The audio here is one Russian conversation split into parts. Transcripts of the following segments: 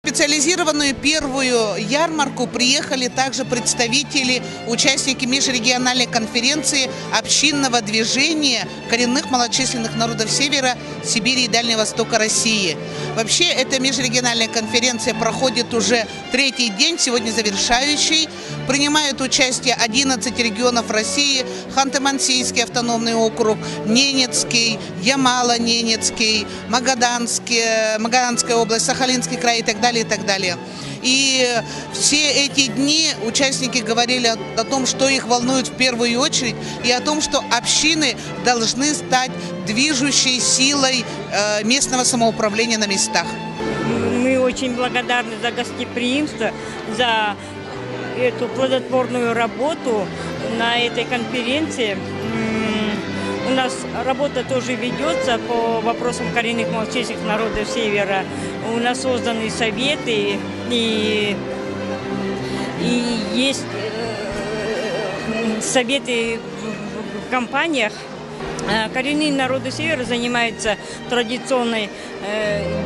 специализированную первую ярмарку приехали также представители, участники межрегиональной конференции общинного движения коренных малочисленных народов Севера, Сибири и Дальнего Востока России. Вообще, эта межрегиональная конференция проходит уже третий день, сегодня завершающий. Принимают участие 11 регионов России: Ханты-Мансийский автономный округ, Ненецкий, Ямало-Ненецкий, Магаданская область, Сахалинский край и так далее, и так далее. И все эти дни участники говорили о том, что их волнует в первую очередь, и о том, что общины должны стать движущей силой местного самоуправления на местах. Мы очень благодарны за гостеприимство, за эту плодотворную работу на этой конференции. У нас работа тоже ведется по вопросам коренных малочисленных народов Севера. У нас созданы советы и есть советы в компаниях. Коренные народы Севера занимаются традиционной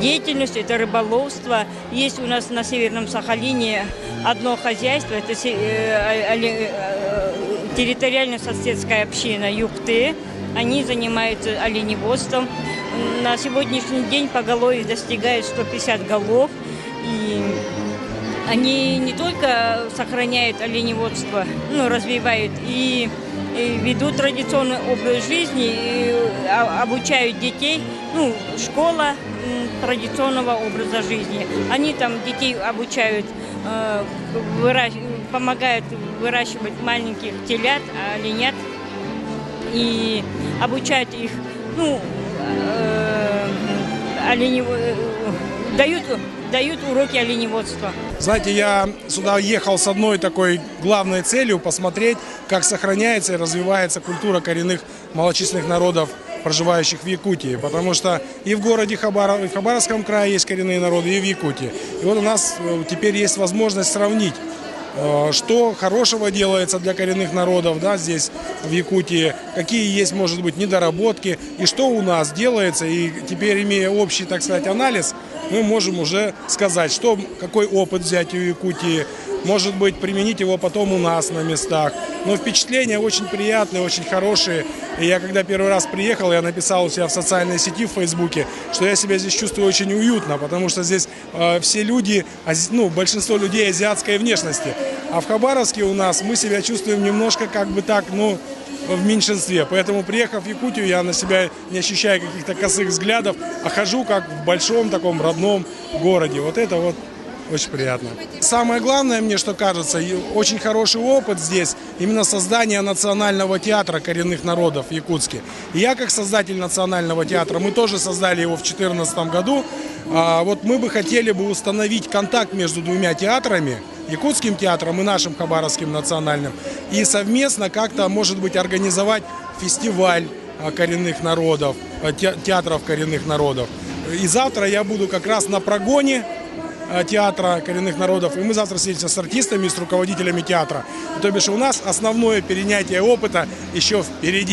деятельностью, это рыболовство. Есть у нас на Северном Сахалине одно хозяйство, это территориально-соседская община Юкты. Они занимаются оленеводством. На сегодняшний день поголовье достигает 150 голов. И они не только сохраняют оленеводство, но развивают и ведут традиционный образ жизни, и обучают детей. Школа традиционного образа жизни. Они там детей обучают, помогают выращивать маленьких телят, оленят. И обучают их, дают уроки оленеводства. Знаете, я сюда ехал с одной такой главной целью — посмотреть, как сохраняется и развивается культура коренных малочисленных народов, проживающих в Якутии. Потому что и в городе Хабаровск, и в Хабаровском крае есть коренные народы, и в Якутии. И вот у нас теперь есть возможность сравнить, что хорошего делается для коренных народов, здесь, в Якутии, какие есть, может быть, недоработки, и что у нас делается. И теперь, имея общий, так сказать, анализ, мы можем уже сказать, какой опыт взять у Якутии, может быть, применить его потом у нас на местах. Но впечатления очень приятные, очень хорошие. И я, когда первый раз приехал, я написал у себя в социальной сети, в Фейсбуке, что я себя здесь чувствую очень уютно, потому что здесь все люди, большинство людей азиатской внешности. А в Хабаровске у нас мы себя чувствуем немножко в меньшинстве. Поэтому, приехав в Якутию, я на себя не ощущаю каких-то косых взглядов, а хожу как в большом таком родном городе. Вот это вот очень приятно. Самое главное, мне что кажется, очень хороший опыт здесь именно создание национального театра коренных народов в Якутске. И я, как создатель национального театра, мы тоже создали его в 2014 году. Вот мы бы хотели установить контакт между двумя театрами, Якутским театром и нашим Хабаровским национальным, и совместно как-то, может быть, организовать фестиваль коренных народов, театров коренных народов. И завтра я буду как раз на прогоне театра коренных народов, и мы завтра встретимся с артистами, с руководителями театра. То бишь у нас основное перенятие опыта еще впереди.